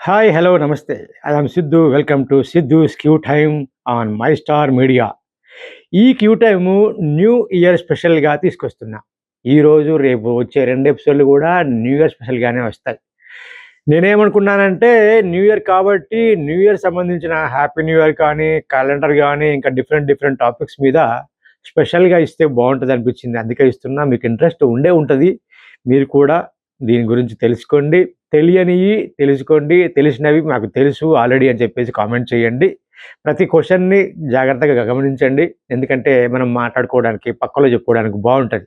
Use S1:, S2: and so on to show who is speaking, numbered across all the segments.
S1: Hi, hello, namaste. I am Siddhu. Welcome to Siddhu's Q time on My Star Media. ఈ Q time new year స్పెషల్‌గా తీసుకొస్తున్నా. ఈరోజు, రేపు వచ్చే 2 ఎపిసోడ్‌లు కూడా న్యూ ఇయర్ స్పెషల్‌గానే వస్తాయి. నేనేమనుకున్నానంటే, న్యూ ఇయర్ కాబట్టి న్యూ ఇయర్ సంబంధించిన హ్యాపీ న్యూ ఇయర్ కానీ, క్యాలెండర్ గానీ, ఇంకా డిఫరెంట్ డిఫరెంట్ టాపిక్స్ మీద స్పెషల్‌గా ఇస్తే బావుంటదనిపించింది. అందుకే ఇస్తున్నా. మీకు ఇంట్రెస్ట్ ఉండే ఉంటది. మీరు కూడా దీని గురించి తెలుసుకోండి. తెలియనియి తెలుసుకోండి. తెలిసినవి మాకు తెలుసు ఆల్రెడీ అని చెప్పేసి కామెంట్ చేయండి. ప్రతి క్వెషన్‌ని జాగ్రత్తగా గమనించండి. ఎందుకంటే మనం మాట్లాడుకోవడానికి, పక్కలో చెప్పుకోవడానికి బావుంటది.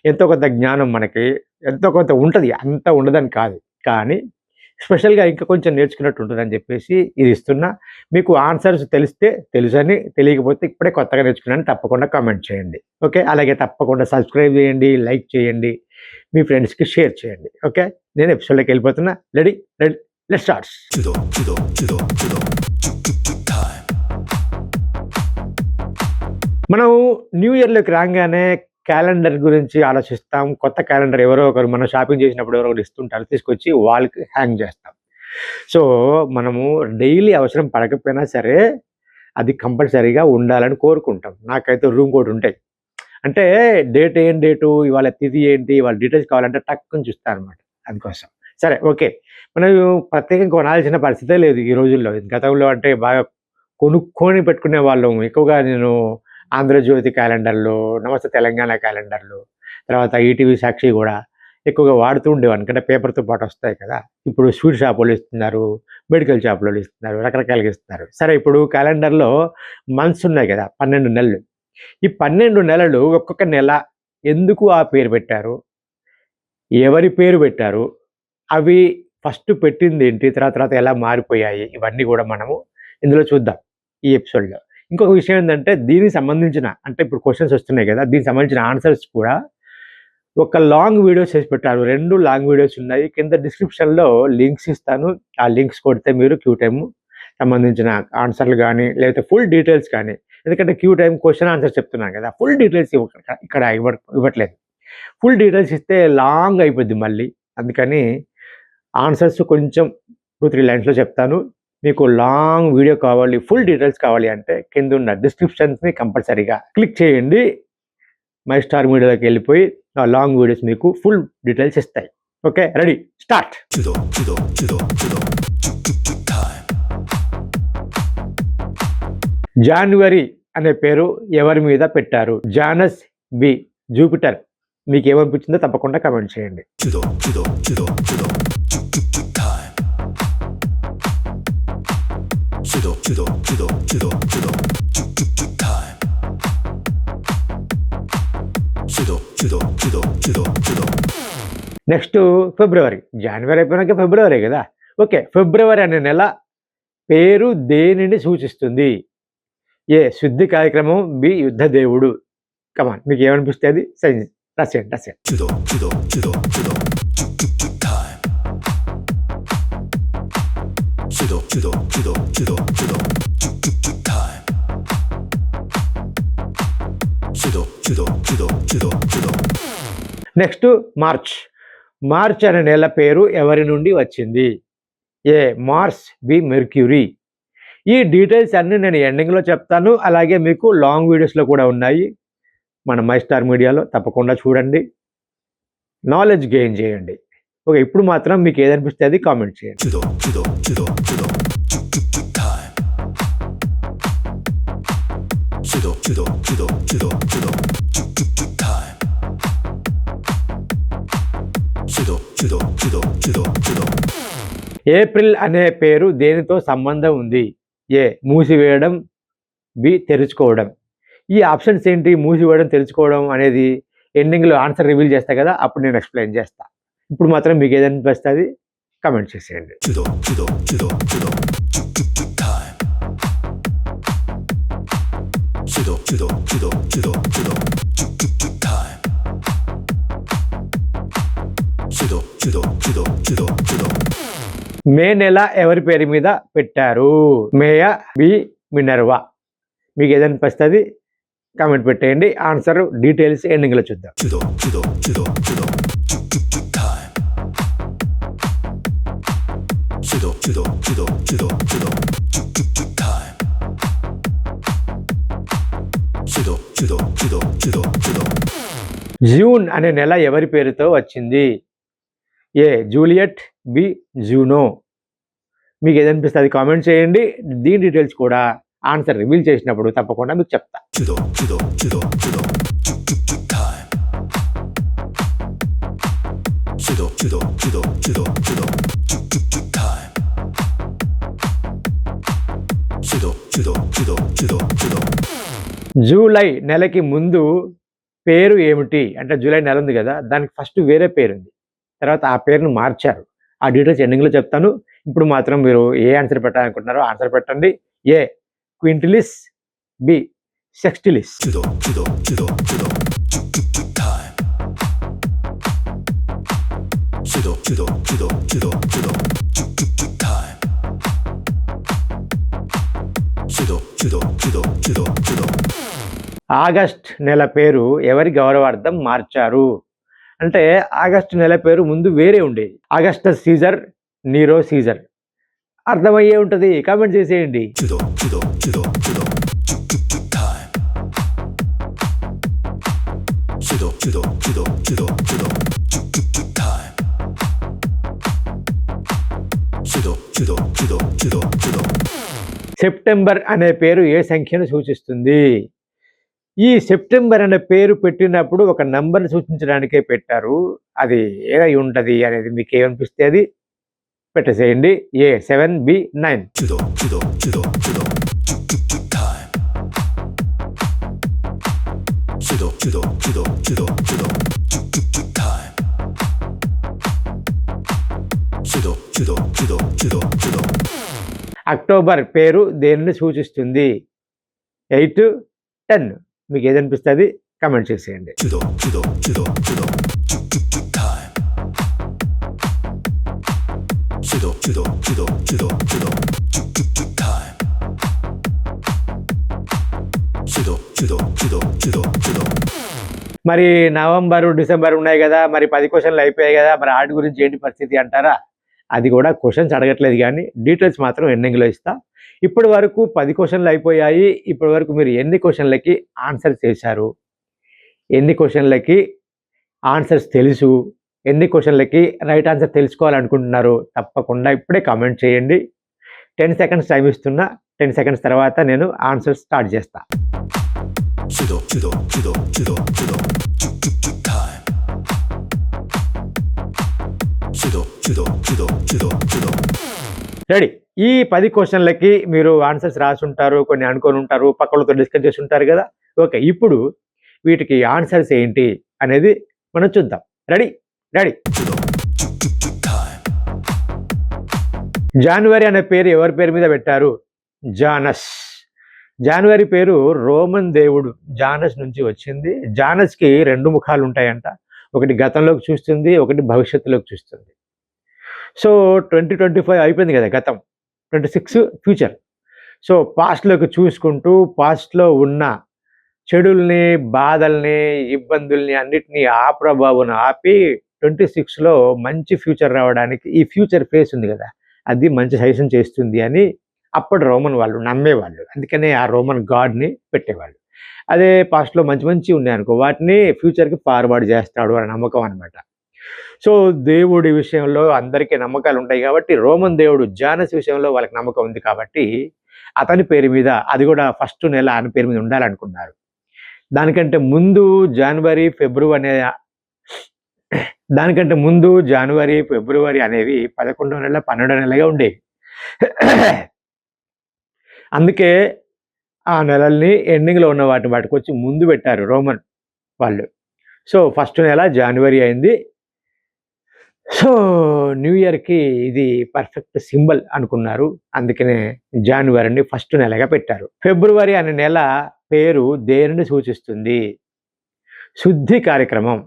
S1: ఎంతో కొంత జ్ఞానం మనకి ఎంతో కొంత ఉంటది. అంత ఉండదని కాదు. కానీ స్పెషల్‌గా ఇంకా కొంచెం నేర్చుకున్నట్టు ఉంటదని చెప్పేసి ఇది ఇస్తున్నా. మీకు ఆన్సర్స్ తెలిస్తే తెలుసని, తెలియకపోతే ఇప్పుడే కొత్తగా నేర్చుకున్నానని తప్పకుండా కామెంట్ చేయండి. ఓకే. అలాగే తప్పకుండా సబ్స్క్రైబ్ చేయండి, లైక్ చేయండి, మీ ఫ్రెండ్స్‌కి షేర్ చేయండి. ఓకే. నేను ఎపిసోడ్‌లోకి వెళ్ళిపోతున్నా. రెడీ? Let's start. మనం న్యూ ఇయర్‌లోకి రాంగానే క్యాలెండర్ గురించి ఆలోచిస్తాం. కొత్త క్యాలెండర్ ఎవరో ఒకరు మనం షాపింగ్ చేసినప్పుడు ఎవరో ఒకరు ఇస్తుంటారు. తీసుకొచ్చి వాల్‌కి హ్యాంగ్ చేస్తాం. సో, మనము డైలీ అవసరం పడకపోయినా సరే, అది కంపల్సరీగా ఉండాలని కోరుకుంటాం. నాకైతే ఇంకోటుంటాయి. అంటే డేట్ ఏం డేటు, ఇవాళ తిథి ఏంటి, ఇవాళ డీటెయిల్స్ కావాలంటే టక్కుని చూస్తాననమాట. అందుకోసం. సరే, ఓకే. మనం ప్రత్యేకంగా కొనాల్సిన పరిస్థితే లేదు ఈ రోజుల్లో. గతంలో అంటే బాగా కొనుక్కొని పెట్టుకునేవాళ్ళం. ఎక్కువగా నేను ఆంధ్రజ్యోతి క్యాలెండర్లు, నమస్తే తెలంగాణ క్యాలెండర్లు, తర్వాత ఈటీవీ సాక్షి గూడా ఎక్కువగా వాడుతూ ఉండేవాడిని. ఎందుకంటే పేపర్‌తో పాటు వస్తాయి కదా! ఇప్పుడు స్వీట్ షాపోళ్ళు ఇస్తున్నారు, మెడికల్ షాప్‌లోళ్ళు ఇస్తున్నారు, రకరకాలుగా ఇస్తున్నారు. సరే, ఇప్పుడు క్యాలెండర్‌లో మంత్స్ ఉన్నాయి కదా! 12 నెలలు. ఈ 12 నెలలు ఒక్కొక్క నెల ఎందుకు ఆ పేరు పెట్టారు? ఎవరి పేరు పెట్టారు? అవి ఫస్ట్ పెట్టిందేంటి? తర్వాత ఎలా మారిపోయాయి? ఇవన్నీ గూడా మనము ఇందులో చూద్దాం ఈ ఎపిసోడ్‌లో. ఇంకొక విషయం ఏందంటే, దీనికి సంబంధించిన అంటే ఇప్పుడు క్వెషన్స్ వస్తున్నాయి గదా! దీనికి సంబంధించిన ఆన్సర్స్ కూడా ఒక లాంగ్ వీడియోస్ చేసి పెట్టారు. 2 లాంగ్ వీడియోస్ ఉన్నాయి. కింద డిస్క్రిప్షన్‌లో లింక్స్ ఇస్తాను. ఆ లింక్స్ కొడితే మీరు క్యూ టైమ్ సంబంధించిన ఆన్సర్‌లు గానీ, లేకపోతే ఫుల్ డీటెయిల్స్ కానీ, ఎందుకంటే క్యూ టైమ్ క్వెషన్ ఆన్సర్ చెప్తున్నాను గదా! ఫుల్ డీటెయిల్స్ ఇక్కడ ఇవ్వట్లేదు. ఫుల్ డీటెయిల్స్ ఇస్తే లాంగ్ అయిపోద్ది మళ్ళీ. అందుకని ఆన్సర్స్ కొంచెం 2, 3 లైన్స్‌లో చెప్తాను. మీకు లాంగ్ వీడియో కావాలి, ఫుల్ డీటెయిల్స్ కావాలి అంటే కిందున్న డిస్క్రిప్షన్స్‌ని కంపల్సరీగా క్లిక్ చేయండి. మై స్టార్ మీడియాలోకి వెళ్ళిపోయి ఆ లాంగ్ వీడియోస్ మీకు ఫుల్ డీటెయిల్స్ ఇస్తాయి. ఓకే. Ready, start. జాన్వరి అనే పేరు ఎవరి మీద పెట్టారు? జానస్, బి, జూపిటర్. మీకేమనిపించిందో తప్పకుండా కామెంట్ చేయండి. Next February. జాన్వరి అయిపోయినాక ఫిబ్రవరి కదా! ఓకే. ఫిబ్రవరి అనే నెల పేరు దేనిని సూచిస్తుంది? ఏ, శుద్ధి కార్యక్రమం, బి, యుద్ధ దేవుడు. కమాన్, మీకేమనిపిస్తే అది రాసేయండి. Next March. మార్చ్ అనే నెల పేరు ఎవరి నుండి వచ్చింది? ఏ, మార్స్, బి, మెర్క్యూరీ. ఈ డీటెయిల్స్ అన్నీ నేను ఎండింగ్‌లో చెప్తాను. అలాగే మీకు లాంగ్ వీడియోస్‌లో కూడా ఉన్నాయి. మన మై స్టార్ మీడియాలో తప్పకుండా చూడండి. నాలెడ్జ్ గెయిన్ చేయండి. ఓకే. ఇప్పుడు మాత్రం మీకు ఏదనిపిస్తే అది కామెంట్ చేయండి. ఏప్రిల్ అనే పేరు దేనితో సంబంధం ఉంది? ఏ, మూసివేయడం, బి, తెరుచుకోవడం. ఈ ఆప్షన్స్ ఏంటి? మూసివేయడం, తెరుచుకోవడం అనేది ఎండింగ్‌లో ఆన్సర్ రివీల్ చేస్తా కదా! అప్పుడు నేను ఎక్స్‌ప్లెయిన్ చేస్తా. ఇప్పుడు మాత్రం మీకు ఏదనిపిస్తే అది కామెంట్ చేసేయండి. మే నెల ఎవరి పేరు మీద పెట్టారు? మేయా, బి, మినర్వా. మీకు ఏదనిపిస్తే అది కామెంట్ పెట్టేయండి. ఆన్సర్ డీటెయిల్స్ ఎండింగ్‌లో చూద్దాం. జూన్ అనే నెల ఎవరి పేరుతో వచ్చింది? ఏ జూలియట్, బి జూనో. మీకు ఏదనిపిస్తే అది కామెంట్ చేయండి. దీని డీటెయిల్స్ కూడా ఆన్సర్ రివీల్ చేసినప్పుడు తప్పకుండా మీకు చెప్తా. జూలై నెలకి ముందు పేరు ఏమిటి? అంటే జూలై నెల ఉంది కదా, దానికి ఫస్ట్ వేరే పేరుంది, తర్వాత ఆ పేరును మార్చారు. ఆ డీటెయిల్స్ ఎండింగ్లో చెప్తాను. ఇప్పుడు మాత్రం మీరు ఏ ఆన్సర్ పెట్టాలనుకుంటున్నారో ఆన్సర్ పెట్టండి. ఏ క్వింటిలిస్, బి సెక్స్టిలిస్. ఆగస్ట్ నెల పేరు ఎవరి గౌరవార్థం మార్చారు? అంటే ఆగస్టు నెల పేరు ముందు వేరే ఉండేది. Augustus Caesar, Nero Caesar. అర్థమయ్యే ఉంటుంది, కామెంట్ చేసేయండి. సెప్టెంబర్ అనే పేరు ఏ సంఖ్యను సూచిస్తుంది? ఈ సెప్టెంబర్ అనే పేరు పెట్టినప్పుడు ఒక నంబర్ని సూచించడానికే పెట్టారు. అది ఏదై ఉంటుంది అనేది మీకు ఏమనిపిస్తే అది పెట్టేసేయండి. ఏ 7, బి 9. అక్టోబర్ పేరు దేనిని సూచిస్తుంది? 8, 10. మీకు ఏదనిపిస్తే అది కామెంట్ చేసేయండి. మరి నవంబరు, డిసెంబర్ ఉన్నాయి కదా, మరి 10 క్వశ్చన్లు అయిపోయాయి కదా, మరి వాటి గురించి ఏంటి పరిస్థితి అంటారా? అది కూడా క్వశ్చన్స్ అడగట్లేదు కానీ డీటెయిల్స్ మాత్రం ఎండింగ్లో ఇస్తా. ఇప్పటి వరకు 10 క్వశ్చన్లు అయిపోయాయి. ఇప్పటి వరకు మీరు ఎన్ని క్వశ్చన్లకి ఆన్సర్ చేశారు, ఎన్ని క్వశ్చన్లకి ఆన్సర్స్ తెలుసు, ఎన్ని క్వశ్చన్లకి రైట్ ఆన్సర్ తెలుసుకోవాలనుకుంటున్నారు, తప్పకుండా ఇప్పుడే కామెంట్ చేయండి. 10 సెకండ్స్ టైం ఇస్తున్నా. 10 సెకండ్స్ తర్వాత నేను ఆన్సర్ స్టార్ట్ చేస్తా. రెడీ. ఈ 10 క్వశ్చన్లకి మీరు ఆన్సర్స్ రాసి ఉంటారు, కొన్ని అనుకొని ఉంటారు, పక్కలతో డిస్కస్ చేసి ఉంటారు కదా. ఓకే, ఇప్పుడు వీటికి ఆన్సర్స్ ఏంటి అనేది మనం చూద్దాం. Ready ready. జాన్వరి అనే పేరు ఎవరి పేరు మీద పెట్టారు? జానస్. జాన్వరి పేరు రోమన్ దేవుడు జానస్ నుంచి వచ్చింది. జానస్కి 2 ముఖాలు ఉంటాయంట. ఒకటి గతంలోకి చూస్తుంది, ఒకటి భవిష్యత్తులోకి చూస్తుంది. సో 2025 అయిపోయింది కదా గతం, 26 ఫ్యూచర్. సో పాస్ట్లోకి చూసుకుంటూ పాస్ట్లో ఉన్న చెడుల్ని, బాధల్ని, ఇబ్బందుల్ని అన్నిటినీ ఆ ప్రభావం ఆపి 26లో మంచి ఫ్యూచర్ రావడానికి ఈ ఫ్యూచర్ ఫేస్ ఉంది కదా, అది మంచి సజెషన్ చేస్తుంది అని అప్పటి రోమన్ వాళ్ళు నమ్మేవాళ్ళు. అందుకనే ఆ రోమన్ గాడ్ని పెట్టేవాళ్ళు. అదే పాస్ట్లో మంచి మంచి ఉన్నాయనుకో, వాటిని ఫ్యూచర్కి ఫార్వర్డ్ చేస్తాడు అనే నమ్మకం అనమాట. సో దేవుడి విషయంలో అందరికీ నమ్మకాలు ఉంటాయి కాబట్టి రోమన్ దేవుడు జానస్ విషయంలో వాళ్ళకి నమ్మకం ఉంది కాబట్టి అతని పేరు మీద, అది కూడా ఫస్ట్ నెల ఆయన పేరు మీద ఉండాలనుకున్నారు. దానికంటే ముందు జనవరి, ఫిబ్రవరి అనేవి 11వ నెల, 12వ నెలగా ఉండేవి. అందుకే ఆ నెలల్ని ఎండింగ్లో ఉన్న వాటికి వచ్చి ముందు పెట్టారు రోమన్ వాళ్ళు. సో ఫస్ట్ నెల జనవరి అయింది. సో న్యూ ఇయర్కి ఇది పర్ఫెక్ట్ సింబల్ అనుకున్నారు. అందుకనే జనవరిని ఫస్ట్ నెలగా పెట్టారు. ఫిబ్రవరి అనే నెల పేరు దేనిని సూచిస్తుంది? శుద్ధి కార్యక్రమం.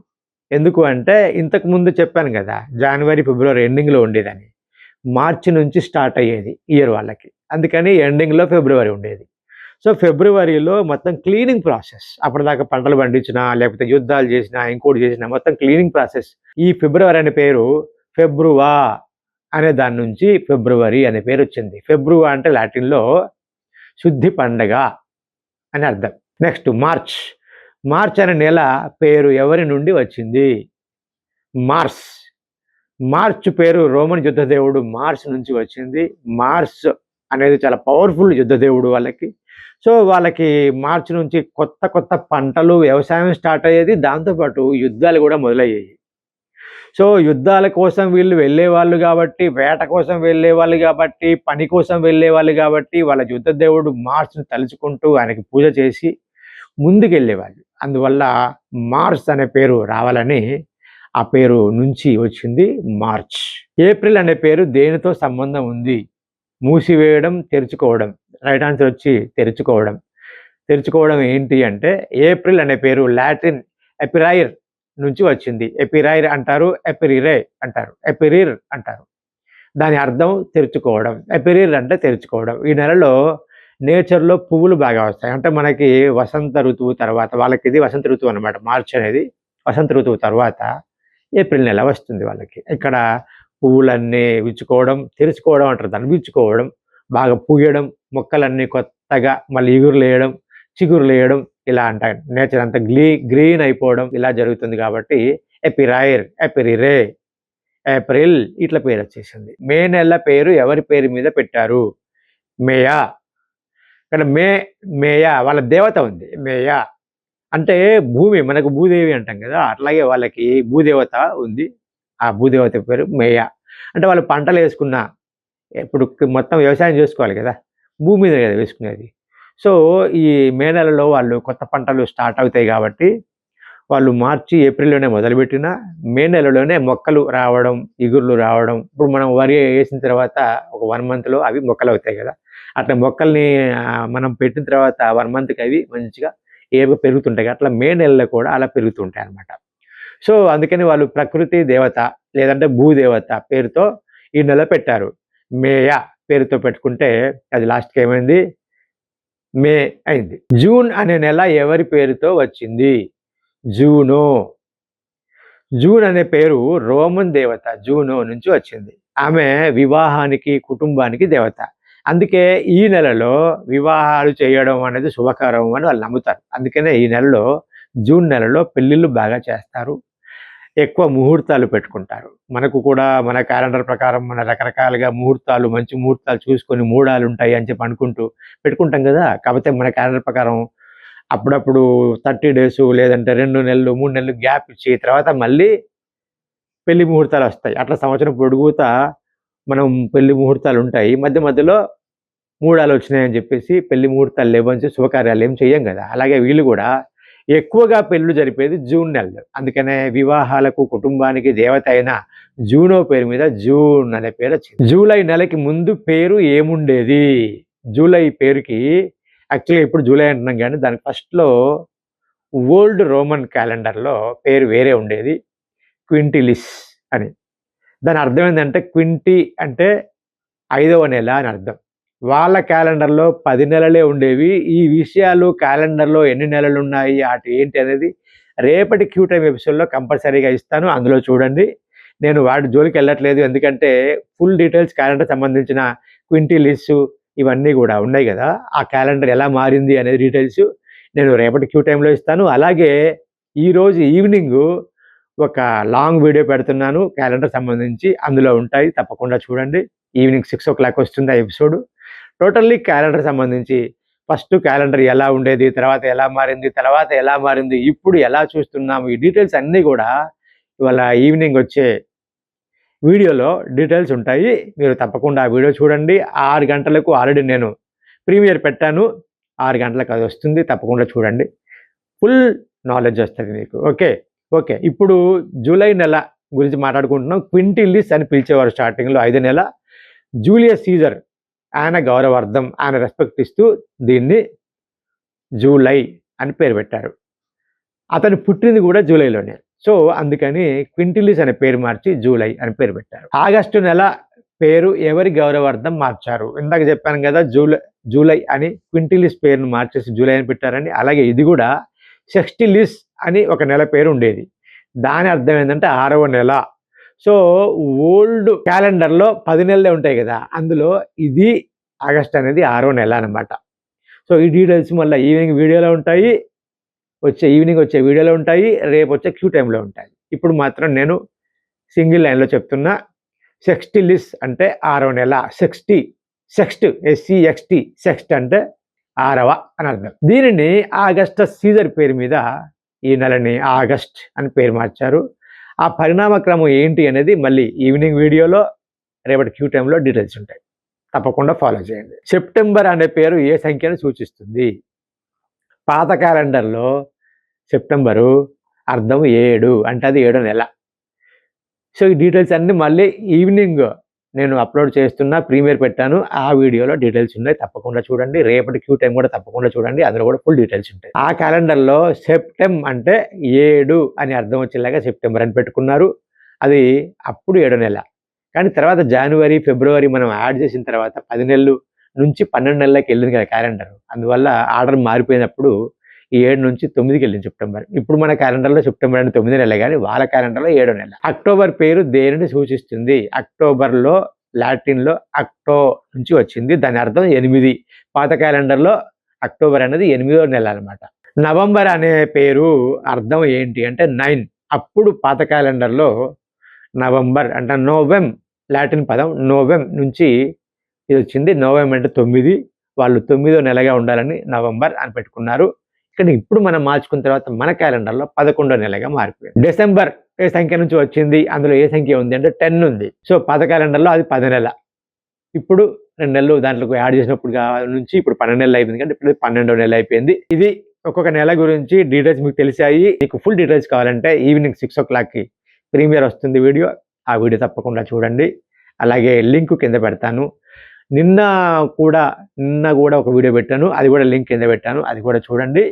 S1: ఎందుకు అంటే ఇంతకు ముందు చెప్పాను కదా, జనవరి, ఫిబ్రవరి ఎండింగ్లో ఉండేదని. మార్చి నుంచి స్టార్ట్ అయ్యేది ఇయర్ వాళ్ళకి, అందుకని ఎండింగ్లో ఫిబ్రవరి ఉండేది. సో ఫిబ్రవరిలో మొత్తం క్లీనింగ్ ప్రాసెస్. అప్పటిదాకా పంటలు పండించినా, లేకపోతే యుద్ధాలు చేసినా, ఇంకోటి చేసినా మొత్తం క్లీనింగ్ ప్రాసెస్. ఈ ఫిబ్రవరి అనే పేరు ఫెబ్రువా అనే దాని నుంచి ఫిబ్రవరి అనే పేరు వచ్చింది. ఫెబ్రువా అంటే లాటిన్లో శుద్ధి పండగ అని అర్థం. Next March. మార్చ్ అనే నెల పేరు ఎవరి నుండి వచ్చింది? మార్స్. మార్చ్ పేరు రోమన్ యుద్ధదేవుడు మార్స్ నుంచి వచ్చింది. మార్స్ అనేది చాలా పవర్ఫుల్ యుద్ధదేవుడు వాళ్ళకి. సో, వాళ్ళకి మార్చి నుంచి కొత్త కొత్త పంటలు, వ్యవసాయం స్టార్ట్ అయ్యేది. దాంతో పాటు యుద్ధాలు గూడా మొదలయ్యాయి. సో, యుద్ధాల కోసం వీళ్ళు వెళ్ళేవాళ్ళు గాబట్టి, వేట కోసం వెళ్ళేవాళ్ళు గాబట్టి, పని కోసం వెళ్ళేవాళ్ళు గాబట్టి, వాళ్ళ యుద్ధదేవుడు మార్స్‌ని తలుచుకుంటూ ఆయనకి పూజ చేసి ముందుకెళ్ళేవాళ్ళు. అందువల్ల మార్స్ అనే పేరు రావాలని ఆ పేరు నుంచి వచ్చింది మార్చ్. ఏప్రిల్ అనే పేరు దేనితో సంబంధం ఉంది? మూసివేయడం, తెరుచుకోవడం. రైట్ ఆన్సర్ వచ్చి తెరుచుకోవడం. తెరుచుకోవడం ఏంటి అంటే ఏప్రిల్ అనే పేరు లాటిన్ ఎపిరైర్ నుంచి వచ్చింది. ఎపిరైర్ అంటారు, ఎపిరిరే అంటారు, ఎపిరిర్ అంటారు. దాని అర్థం తెరుచుకోవడం. ఎపిరిర్ అంటే తెరుచుకోవడం. ఈ నెలలో నేచర్‌లో పువ్వులు బాగా వస్తాయి. అంటే మనకి వసంత ఋతువు తర్వాత వాళ్ళకి ఇది వసంత ఋతువు అనమాట. మార్చ్ అనేది వసంత ఋతువు తర్వాత ఏప్రిల్ నెల వస్తుంది వాళ్ళకి. ఇక్కడ పువ్వులన్నీ విచ్చుకోవడం, తెరుచుకోవడం అంటారు దాన్ని. విచ్చుకోవడం, బాగా పూయడం, మొక్కలన్నీ కొత్తగా మళ్ళీ ఇగురులేయడం, చిగురులేయడం ఇలా అంటారు. నేచర్ అంతా గ్రీన్ అయిపోవడం ఇలా జరుగుతుంది కాబట్టి ఎపిరైర్, ఎపిరిరే, ఏప్రిల్ ఇట్లా పేరొచ్చేసింది. మే నెల పేరు ఎవరి పేరు మీద పెట్టారు? మేయా. ఇక్కడ మేయా వాళ్ళ దేవత ఉంది. మేయా అంటే భూమి, మనకు భూదేవి అంటాం కదా! అట్లాగే వాళ్ళకి భూదేవత ఉంది. ఆ భూదేవత పేరు మేయా. అంటే వాళ్ళు పంటలేసుకున్న ఇప్పుడు మొత్తం వ్యవసాయం చేసుకోవాలి కదా! భూమి మీద కదా వేసుకునేది. సో, ఈ మే నెలలో వాళ్ళు కొత్త పంటలు స్టార్ట్ అవుతాయి కాబట్టి, వాళ్ళు మార్చి, ఏప్రిల్‌లోనే మొదలుపెట్టినా, మే నెలలోనే మొక్కలు రావడం, ఇగుర్లు రావడం. ఇప్పుడు మనం వరి ఏసిన తర్వాత ఒక 1 మంత్‌లో అవి మొక్కలవుతాయి కదా! అట్లా మొక్కల్ని మనం పెట్టిన తర్వాత 1 మంత్‌కి అవి మంచిగా ఏపుగా పెరుగుతుంటాయి. అట్లా మే నెలలో కూడా అలా పెరుగుతుంటాయన్నమాట. సో, అందుకని వాళ్ళు ప్రకృతి దేవత లేదంటే భూదేవత పేరుతో ఈ నెల పెట్టారు. మేయా పేరుతో పెట్టుకుంటే అది లాస్ట్‌కి ఏమైంది? మే అయింది. జూన్ అనే నెల ఎవరి పేరుతో వచ్చింది? జూనో. జూన్ అనే పేరు రోమన్ దేవత జూనో నుంచి వచ్చింది. ఆమె వివాహానికి, కుటుంబానికి దేవత. అందుకే ఈ నెలలో వివాహాలు చేయడం అనేది శుభకరం అని వాళ్ళు నమ్ముతారు. అందుకనే ఈ నెలలో జూన్ నెలలో పెళ్ళిళ్ళు బాగా చేస్తారు. ఎక్కువ ముహూర్తాలు పెట్టుకుంటారు. మనకు కూడా మన క్యాలెండర్ ప్రకారం మన రకరకాలుగా ముహూర్తాలు, మంచి ముహూర్తాలు చూసుకొని మూడాలుంటాయి అని చెప్పి అనుకుంటూ పెట్టుకుంటాం గదా! కాపోతే మన క్యాలెండర్ ప్రకారం అప్పుడప్పుడు 30 డేసు లేదంటే 2 నెలలు, 3 నెలలు గ్యాప్ ఇచ్చి తర్వాత మళ్ళీ పెళ్లి ముహూర్తాలొస్తాయి. అట్లా సంవత్సరం పొడుగుతా మనం పెళ్లి ముహూర్తాలుంటాయి. మధ్య మధ్యలో మూడాలొచ్చినాయని జెప్పేసి పెళ్లి ముహూర్తాలు లేవని చెప్పి శుభకార్యాలేం చెయ్యం గదా! అలాగే వీళ్ళు గూడా ఎక్కువగా పెళ్లిళ్లు జరిపేది జూన్ నెలలో. అందుకనే వివాహాలకు, కుటుంబానికి దేవత అయిన జూనో పేరు మీద జూన్ అనే పేరొచ్చింది. జూలై నెలకి ముందు పేరు ఏముండేది? జూలై పేరుకి యాక్చువల్‌గా ఇప్పుడు జూలై అంటున్నాం గానీ దాని ఫస్ట్‌లో ఓల్డ్ రోమన్ క్యాలెండర్‌లో పేరు వేరే ఉండేది. క్వింటిలిస్ అని. దాని అర్థం ఏందంటే క్వింటి అంటే 5వ నెల అని అర్థం. వాళ్ళ క్యాలెండర్‌లో 10 నెలలే ఉండేవి. ఈ విషయాలు క్యాలెండర్‌లో ఎన్ని నెలలున్నాయి, ఆటి ఏంటి అనేది రేపటి క్యూ టైమ్ ఎపిసోడ్‌లో కంపల్సరీగా ఇస్తాను. అందులో చూడండి. నేను వాటి జోలికెళ్ళట్లేదు. ఎందుకంటే ఫుల్ డీటెయిల్స్ క్యాలెండర్ సంబంధించిన క్వింటిలిస్సు ఇవన్నీ గూడా ఉన్నాయి గదా! ఆ క్యాలెండర్ ఎలా మారింది అనేది డీటెయిల్స్ నేను రేపటి క్యూ టైమ్‌లో ఇస్తాను. అలాగే ఈరోజు ఈవినింగు ఒక లాంగ్ వీడియో పెడుతున్నాను క్యాలెండర్ సంబంధించి. అందులో ఉంటాయి. తప్పకుండా చూడండి. ఈవినింగ్ 6:00 వస్తుంది ఆ ఎపిసోడు. టోటల్లీ క్యాలెండర్ సంబంధించి ఫస్ట్ క్యాలెండర్ ఎలా ఉండేది, తర్వాత ఎలా మారింది, ఇప్పుడు ఎలా చూస్తున్నాము, ఈ డీటెయిల్స్ అన్నీ గూడా ఇవాళ ఈవినింగ్ వచ్చే వీడియోలో డీటెయిల్స్ ఉంటాయి. మీరు తప్పకుండా ఆ వీడియో చూడండి. 6 గంటలకు ఆల్రెడీ నేను ప్రీమియర్ పెట్టాను. 6 గంటలకు అది వస్తుంది. తప్పకుండా చూడండి. ఫుల్ నాలెడ్జ్ వస్తది మీకు. ఓకే. ఓకే. ఇప్పుడు జూలై నెల గురించి మాట్లాడుకుంటున్నాం. క్వింటిలిస్ అని పిలిచేవారు స్టార్టింగ్‌లో 5 నెల. జూలియస్ సీజర్ ఆయన గౌరవార్థం, ఆయన రెస్పెక్ట్ ఇస్తూ దీన్ని జూలై అని పేరు పెట్టారు. అతను పుట్టింది కూడా జూలైలోనే. సో, అందుకని క్వింటిలిస్ అనే పేరు మార్చి జూలై అని పేరు పెట్టారు. ఆగస్టు నెల పేరు ఎవరి గౌరవార్థం మార్చారు? ఇందాక చెప్పాను కదా! జూలై అని క్వింటిలిస్ పేరును మార్చేసి జూలై అని పెట్టారని. అలాగే ఇది కూడా సెక్స్టిలిస్ అని ఒక నెల పేరు ఉండేది. దాని అర్థం ఏందంటే 6వ నెల. సో, ఓల్డ్ క్యాలెండర్‌లో 10 నెలలే ఉంటాయి కదా! అందులో ఇది ఆగస్ట్ అనేది 6వ నెల అన్నమాట. సో ఈ డీటెయిల్స్ మళ్ళీ ఈవినింగ్ వీడియోలో ఉంటాయి, ఈవినింగ్ వచ్చే వీడియోలో ఉంటాయి, రేపు వచ్చే క్యూ టైంలో ఉంటాయి. ఇప్పుడు మాత్రం నేను సింగిల్ లైన్లో చెప్తున్నా. సెక్స్టిలిస్ అంటే 6వ నెల. సెక్స్ట్ SCXT సెక్స్ట్ అంటే 6వ అని అర్థం. దీనిని ఆగస్టస్ సీజర్ పేరు మీద ఈ నెలని ఆగస్ట్ అని పేరు మార్చారు. ఆ పరిణామ క్రమం ఏంటి అనేది మళ్ళీ ఈవినింగ్ వీడియోలో, రేపటి క్యూ టైంలో డీటెయిల్స్ ఉంటాయి. తప్పకుండా ఫాలో చేయండి. సెప్టెంబర్ అనే పేరు ఏ సంఖ్యను సూచిస్తుంది? పాత క్యాలెండర్లో సెప్టెంబరు అర్థం 7 అంటే అది 7వ నెల. సో ఈ డీటెయిల్స్ అన్నీ మళ్ళీ ఈవినింగ్ నేను అప్లోడ్ చేస్తున్నా, ప్రీమియర్ పెట్టాను, ఆ వీడియోలో డీటెయిల్స్ ఉన్నాయి, తప్పకుండా చూడండి. రేపటి క్యూ టైం కూడా తప్పకుండా చూడండి, అందులో కూడా ఫుల్ డీటెయిల్స్ ఉంటాయి. ఆ క్యాలెండర్లో సెప్టెం అంటే 7 అని అర్థం వచ్చేలాగా సెప్టెంబర్ అని పెట్టుకున్నారు. అది అప్పుడు 7వ నెల. కానీ తర్వాత జనవరి, ఫిబ్రవరి మనం యాడ్ చేసిన తర్వాత 10 నెలలు నుంచి 12 నెలలకి వెళ్ళింది కదా క్యాలెండర్. అందువల్ల ఆర్డర్ మారిపోయినప్పుడు ఈ 7 నుంచి 9కి వెళ్ళింది సెప్టెంబర్. ఇప్పుడు మన క్యాలెండర్లో సెప్టెంబర్ అంటే 9 నెల, కానీ వాళ్ళ క్యాలెండర్లో 7వ నెల. అక్టోబర్ పేరు దేనిని సూచిస్తుంది? అక్టోబర్లో లాటిన్లో అక్టో నుంచి వచ్చింది, దాని అర్థం 8. పాత క్యాలెండర్లో అక్టోబర్ అనేది 8వ నెల అనమాట. నవంబర్ అనే పేరు అర్థం ఏంటి అంటే 9. అప్పుడు పాత క్యాలెండర్లో నవంబర్ అంటే నోవెం, లాటిన్ పదం నోవెం నుంచి ఇది వచ్చింది. నోవెం అంటే 9, వాళ్ళు 9వ నెలగా ఉండాలని నవంబర్ అని పెట్టుకున్నారు. ఇక్కడ ఇప్పుడు మనం మార్చుకున్న తర్వాత మన క్యాలెండర్లో 11వ నెలగా మారిపోయింది. డిసెంబర్ ఏ సంఖ్య నుంచి వచ్చింది? అందులో ఏ సంఖ్య ఉంది అంటే 10 ఉంది. సో పాత క్యాలెండర్లో అది 10 నెల. ఇప్పుడు 2 నెలలు దాంట్లోకి యాడ్ చేసినప్పుడు నుంచి ఇప్పుడు 12 నెలలు అయిపోయింది, అంటే ఇప్పుడు 12వ నెల అయిపోయింది. ఇది ఒక్కొక్క నెల గురించి డీటెయిల్స్ మీకు తెలిసాయి. మీకు ఫుల్ డీటెయిల్స్ కావాలంటే ఈవినింగ్ 6 o'clockకి ప్రీమియర్ వస్తుంది వీడియో, ఆ వీడియో తప్పకుండా చూడండి. అలాగే లింక్ కింద పెడతాను. నిన్న కూడా ఒక వీడియో పెట్టాను, అది కూడా లింక్ కింద పెట్టాను, అది కూడా చూడండి,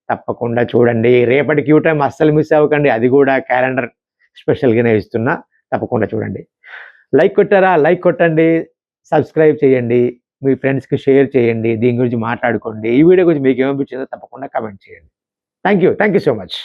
S1: తప్పకుండా చూడండి. రేపటి క్యూ టైం అస్సలు మిస్ అవ్వకండి, అది కూడా క్యాలెండర్ స్పెషల్గానే ఇస్తున్నా, తప్పకుండా చూడండి. లైక్ కొట్టారా? లైక్ కొట్టండి, సబ్స్క్రైబ్ చేయండి, మీ ఫ్రెండ్స్కి షేర్ చేయండి, దీని గురించి మాట్లాడుకోండి. ఈ వీడియో గురించి మీకు ఏమనిపించిందో తప్పకుండా కామెంట్ చేయండి. Thank you so much.